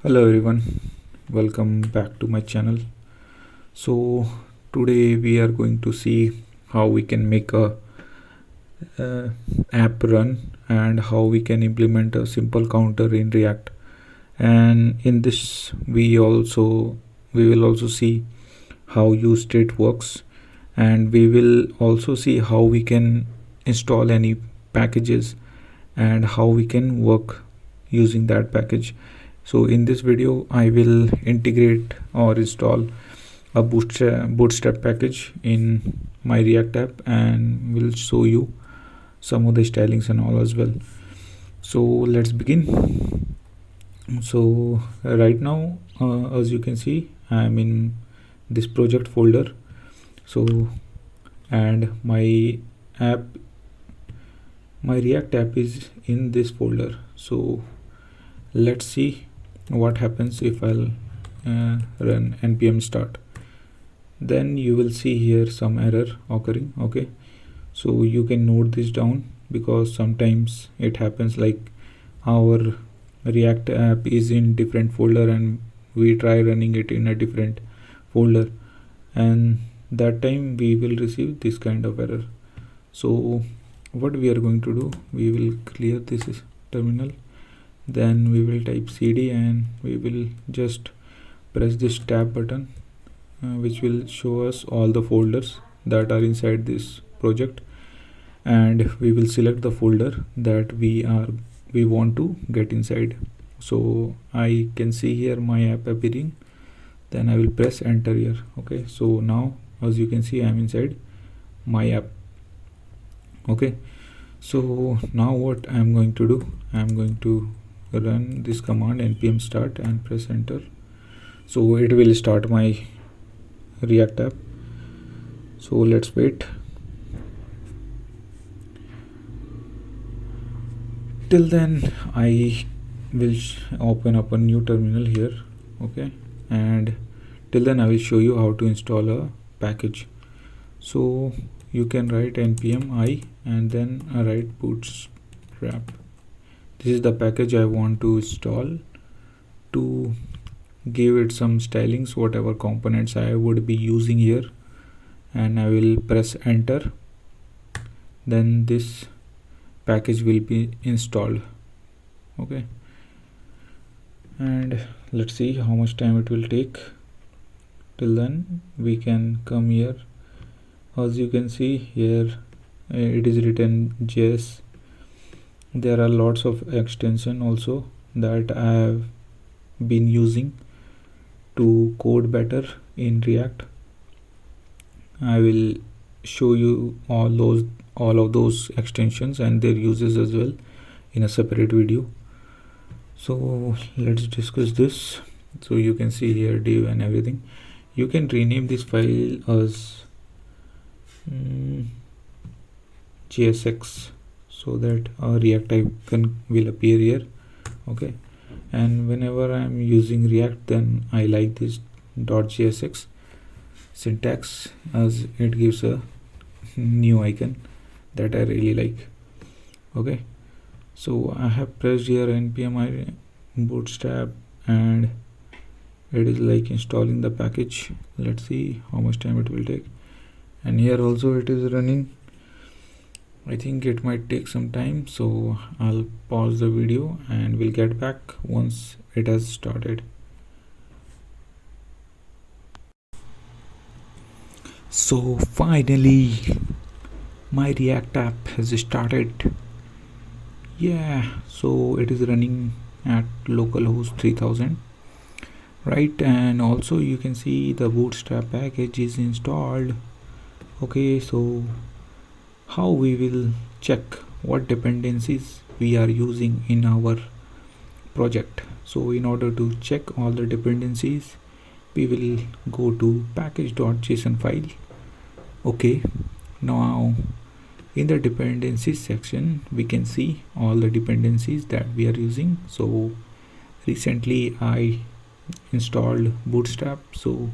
Hello everyone, welcome back to my channel. So today we are going to see how we can make a app run and how we can implement a simple counter in React. And in this we will also see how useState works, and we will also see how we can install any packages and how we can work using that package. So in this video I will integrate or install a bootstrap package in my React app, and will show you some of the stylings and all as well. So let's begin. So right now, as you can see, I am in this project folder. So and app my React app is in this folder. So let's see what happens if I'll run npm start. Then you will see here some error occurring. Okay, so you can note this down because sometimes it happens like our React app is in different folder and we try running it in a different folder, and that time we will receive this kind of error. So what we are going to do, we will clear this terminal, then we will type cd and we will just press this tab button, which will show us all the folders that are inside this project, and we will select the folder that we want to get inside. So I can see here my app appearing, then I will press enter here. Okay, so now as you can see I am inside my app. Okay, so now what I am going to do, I am going to run this command npm start and press enter. So it will start my React app. So let's wait. Till then I will open up a new terminal here. Okay, and till then I will show you how to install a package. So you can write npm I and then write bootstrap. This is the package I want to install to give it some stylings, whatever components I would be using here, and I will press enter. Then this package will be installed. Okay, and let's see how much time it will take. Till then we can come here. As you can see here, it is written JS. There are lots of extension also that I have been using to code better in React. I will show you all of those extensions and their uses as well in a separate video. So let's discuss this. So you can see here div and everything. You can rename this file as JSX so that a React icon will appear here. Okay, and whenever I am using React, then I like this .jsx syntax as it gives a new icon that I really like. Okay, so I have pressed here npm I bootstrap and it is like installing the package. Let's see how much time it will take, and here also it is running. I think it might take some time, so I'll pause the video and we'll get back once it has started. So finally my React app has started. Yeah, so it is running at localhost 3000, right? And also you can see the bootstrap package is installed. Okay, so how we will check what dependencies we are using in our project. So in order to check all the dependencies, we will go to package.json file. Okay, now in the dependencies section we can see all the dependencies that we are using. So recently I installed bootstrap, so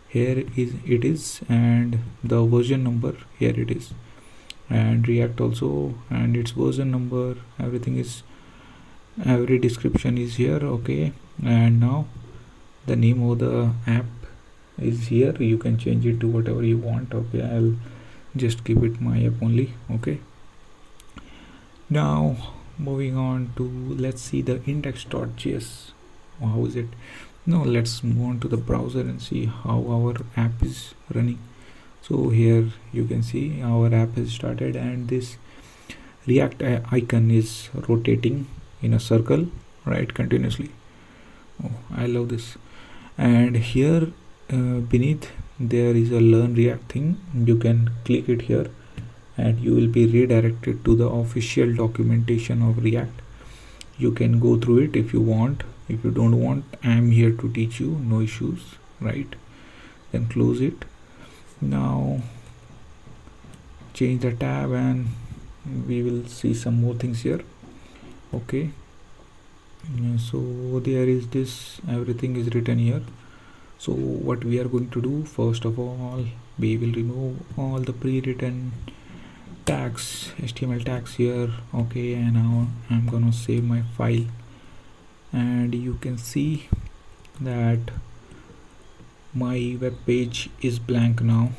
here it is, and the version number here it is, and React also, and its version number, everything is every description is here. Okay, and now the name of the app is here. You can change it to whatever you want. Okay, I'll just keep it my app only. Okay, now moving on to, let's see the index.js. How is it? Now let's move on to the browser and see how our app is running. So here you can see our app has started, and this React icon is rotating in a circle, right, continuously. Oh, I love this. And here beneath there is a learn React thing. You can click it here and you will be redirected to the official documentation of React. You can go through it if you want. If you don't want, I am here to teach you, no issues, right? Then close it. Now change the tab and we will see some more things here. Okay, so there is this, everything is written here. So what we are going to do, first of all, we will remove all the pre-written tags, HTML tags here. Okay, and now I'm gonna save my file, and you can see that my web page is blank now,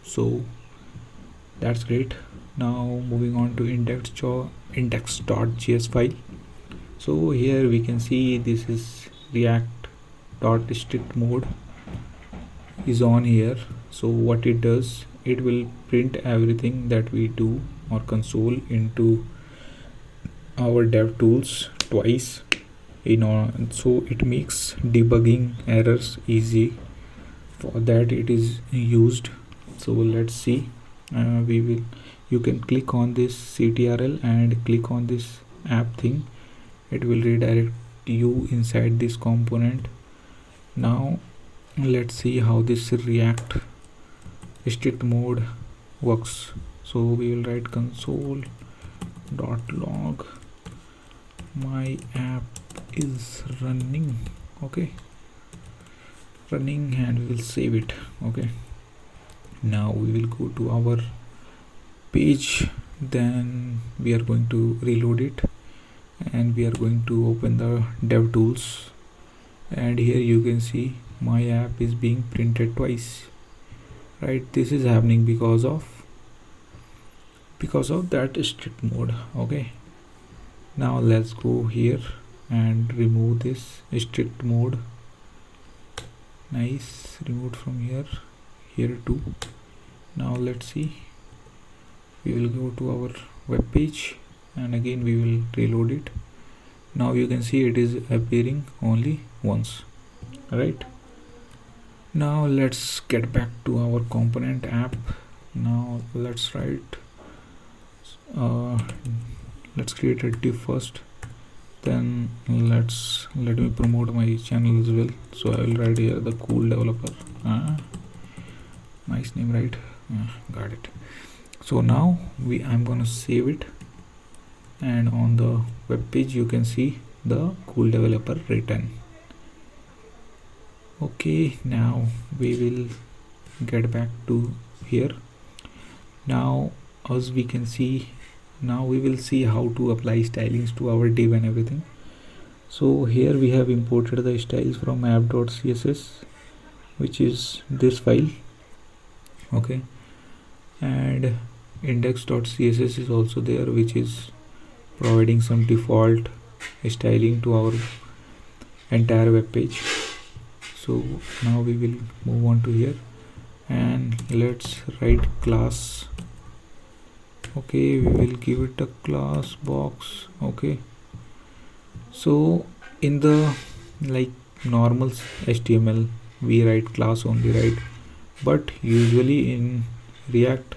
so that's great. Now moving on to index.js file. So here we can see this is react.strict mode is on here. So what it does, it will print everything that we do or console into our dev tools twice, so it makes debugging errors easy. For that it is used. So let's see. You can click on this CTRL and click on this app thing. It will redirect you inside this component. Now let's see how this React strict mode works. So we will write console.log my app is running. Okay, running, and we will save it. Okay, now we will go to our page, then we are going to reload it and we are going to open the dev tools, and here you can see my app is being printed twice, right? This is happening because of that strict mode. Okay, now let's go here and remove this strict mode. Nice, removed from here too. Now let's see, we will go to our web page and again we will reload it. Now you can see it is appearing only once, right? Now let's get back to our component app. Now let's write let's create a div first, then let me promote my channel as well. So I will write here the cool developer. Nice name, right? Got it. So now I'm gonna save it, and on the web page you can see the cool developer written. Okay, now we will get back to here. Now as we can see, now we will see how to apply stylings to our div and everything. So here we have imported the styles from app.css, which is this file. Okay, and index.css is also there, which is providing some default styling to our entire web page. So now we will move on to here and let's write class. Okay, we will give it a class box. Okay, so in the normal HTML we write class only, right? But usually in React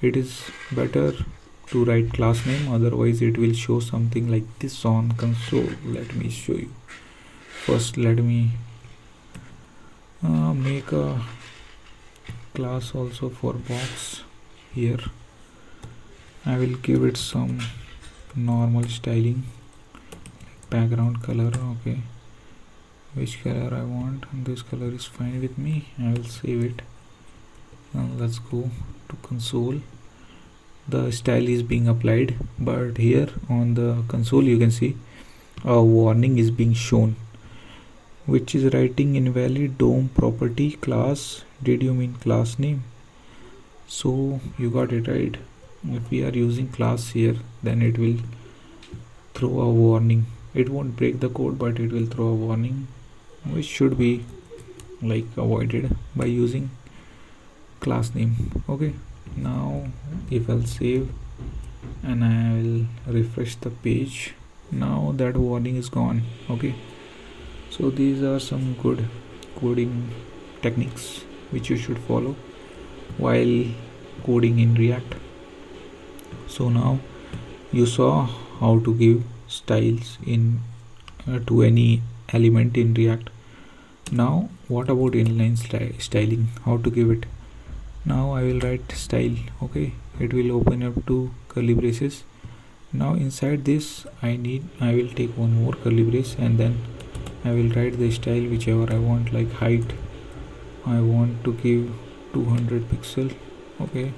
it is better to write class name, otherwise it will show something like this on console. Let me show you. First let me make a class also for box. Here I will give it some normal styling, background color. Okay, which color I want, and this color is fine with me. I will save it. Now let's go to console. The style is being applied, but here on the console you can see a warning is being shown, which is writing invalid DOM property class. Did you mean class name? So you got it right. If we are using class here, then it will throw a warning. It won't break the code, but it will throw a warning, which should be like avoided by using class name. Okay, now if I'll save and I'll refresh the page, now that warning is gone. Okay, so these are some good coding techniques which you should follow while coding in React. So now you saw how to give styles in to any element in React. Now what about inline styling, how to give it? Now I will write style. Okay, it will open up to curly braces. Now inside this I will take one more curly brace, and then I will write the style whichever I want, like height I want to give 200 pixel. Okay,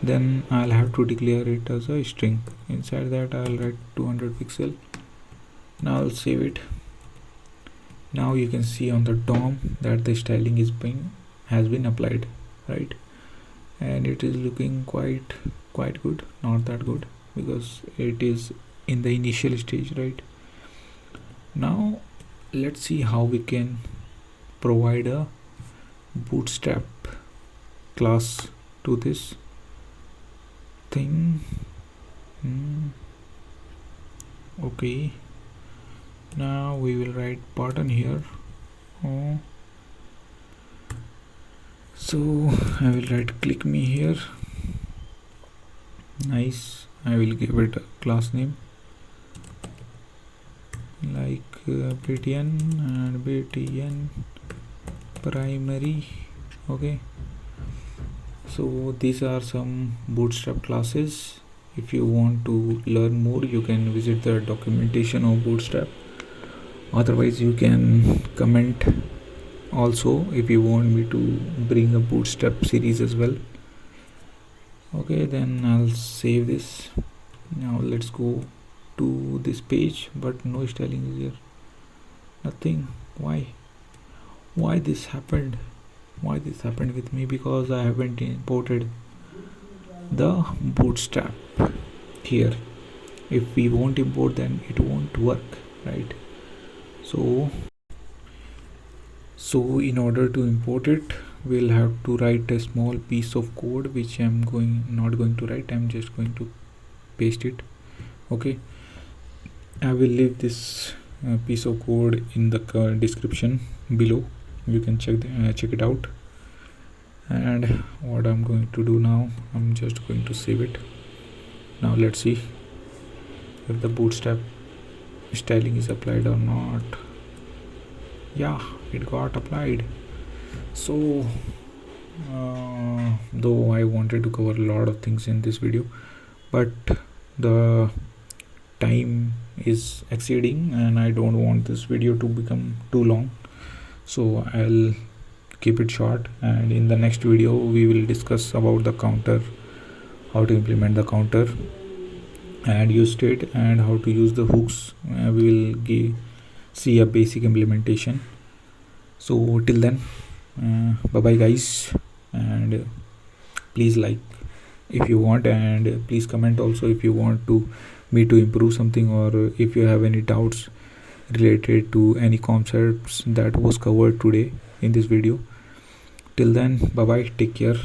then I'll have to declare it as a string. Inside that I'll write 200 pixel. Now I'll save it. Now you can see on the DOM that the styling has been applied, right? And it is looking quite good, not that good, because it is in the initial stage, right? Now let's see how we can provide a bootstrap class to this thing. Okay, now we will write button here. So I will write click me here. Nice. I will give it a class name like btn and btn primary. Okay, so these are some bootstrap classes. If you want to learn more, you can visit the documentation of bootstrap. Otherwise you can comment also if you want me to bring a bootstrap series as well. Okay, then I'll save this. Now let's go to this page, but no styling is here, nothing. Why this happened with me? Because I haven't imported the bootstrap here. If we won't import, then it won't work, right? So in order to import it, we'll have to write a small piece of code, which I'm not going to write. I'm just going to paste it. Okay, I will leave this piece of code in the description below. You can check it out. And what I'm going to do now, I'm just going to save it. Now let's see if the bootstrap styling is applied or not. Yeah, it got applied. So though I wanted to cover a lot of things in this video, but the time is exceeding and I don't want this video to become too long, so I'll keep it short. And in the next video we will discuss about the counter, how to implement the counter and use state, and how to use the hooks. We will see a basic implementation. So till then, bye bye guys, and please like if you want, and please comment also if you want me to improve something, or if you have any doubts related to any concepts that was covered today in this video. Till then, bye bye, take care.